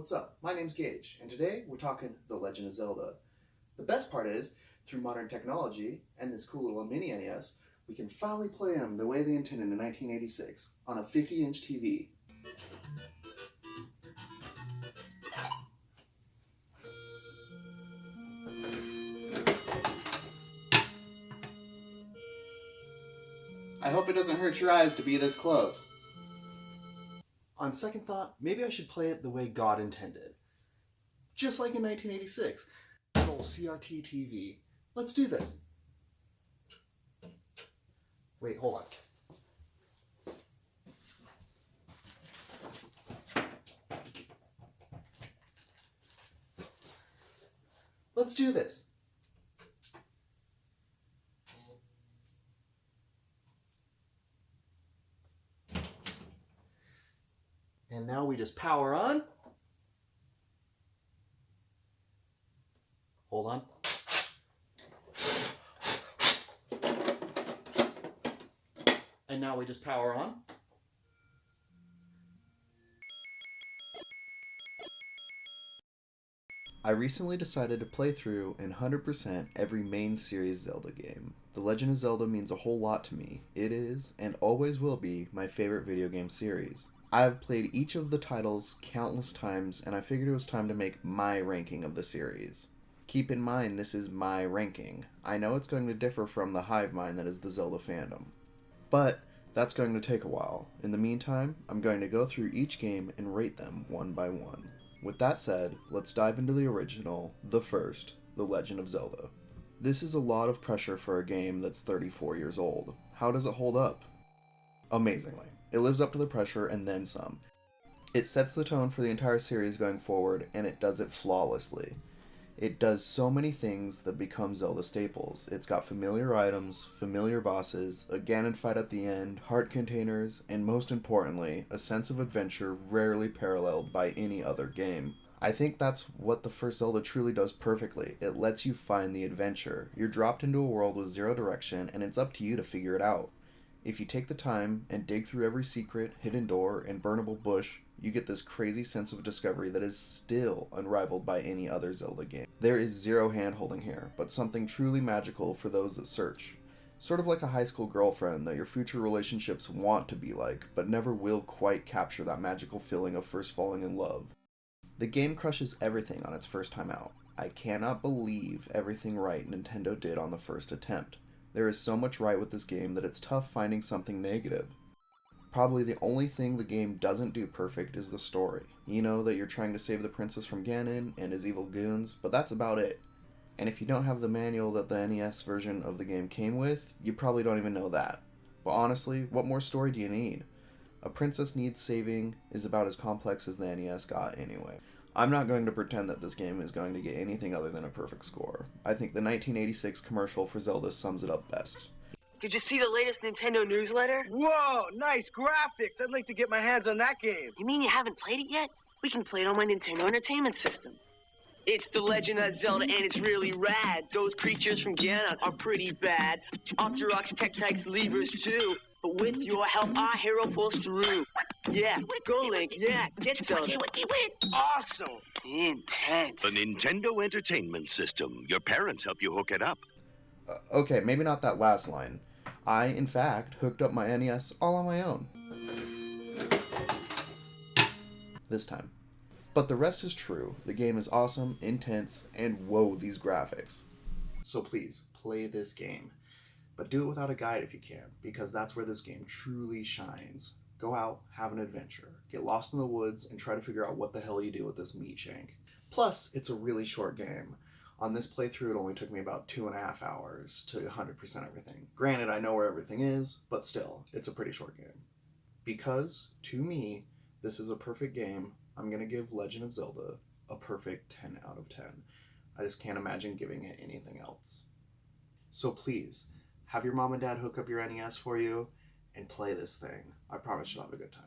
What's up? My name's Gage, and today we're talking The Legend of Zelda. The best part is, through modern technology and this cool little mini NES, we can finally play them the way they intended in 1986, on a 50-inch TV. I hope it doesn't hurt your eyes to be this close. On second thought, maybe I should play it the way God intended. Just like in 1986. Good old CRT TV. Let's do this. Wait, hold on. Let's do this. And now we just power on. Hold on. And now we just power on. I recently decided to play through and 100% every main series Zelda game. The Legend of Zelda means a whole lot to me. It is, and always will be, my favorite video game series. I have played each of the titles countless times, and I figured it was time to make my ranking of the series. Keep in mind, this is my ranking. I know it's going to differ from the hive mind that is the Zelda fandom. But that's going to take a while. In the meantime, I'm going to go through each game and rate them one by one. With that said, let's dive into the original, the first, The Legend of Zelda. This is a lot of pressure for a game that's 34 years old. How does it hold up? Amazingly. It lives up to the pressure and then some. It sets the tone for the entire series going forward, and it does it flawlessly. It does so many things that become Zelda staples. It's got familiar items, familiar bosses, a Ganon fight at the end, heart containers, and most importantly, a sense of adventure rarely paralleled by any other game. I think that's what the first Zelda truly does perfectly. It lets you find the adventure. You're dropped into a world with zero direction, and it's up to you to figure it out. If you take the time and dig through every secret, hidden door, and burnable bush, you get this crazy sense of discovery that is still unrivaled by any other Zelda game. There is zero hand-holding here, but something truly magical for those that search. Sort of like a high school girlfriend that your future relationships want to be like, but never will quite capture that magical feeling of first falling in love. The game crushes everything on its first time out. I cannot believe everything right Nintendo did on the first attempt. There is so much right with this game that it's tough finding something negative. Probably the only thing the game doesn't do perfect is the story. You know that you're trying to save the princess from Ganon and his evil goons, but that's about it. And if you don't have the manual that the NES version of the game came with, you probably don't even know that. But honestly, what more story do you need? A princess needs saving is about as complex as the NES got anyway. I'm not going to pretend that this game is going to get anything other than a perfect score. I think the 1986 commercial for Zelda sums it up best. Did you see the latest Nintendo newsletter? Whoa, nice graphics. I'd like to get my hands on that game. You mean you haven't played it yet? We can play it on my Nintendo Entertainment System. It's The Legend of Zelda, and it's really rad. Those creatures from Ganon are pretty bad. Octoroks, Tektites, Levers, too. But with your help, our hero pulls through. Yeah, go Link. Yeah, get Zelda. Awesome. Intense. The Nintendo Entertainment System. Your parents help you hook it up. Okay, maybe not that last line. I, in fact, hooked up my NES all on my own. This time. But the rest is true. The game is awesome, intense, and whoa, these graphics. So please, play this game. But do it without a guide if you can, because that's where this game truly shines. Go out, have an adventure, get lost in the woods, and try to figure out what the hell you do with this meat shank. Plus, it's a really short game. On this playthrough, it only took me about 2.5 hours to 100% everything. Granted, I know where everything is, but still, it's a pretty short game. Because, to me, this is a perfect game, I'm going to give Legend of Zelda a perfect 10 out of 10. I just can't imagine giving it anything else. So please, have your mom and dad hook up your NES for you, and play this thing. I promise you'll have a good time.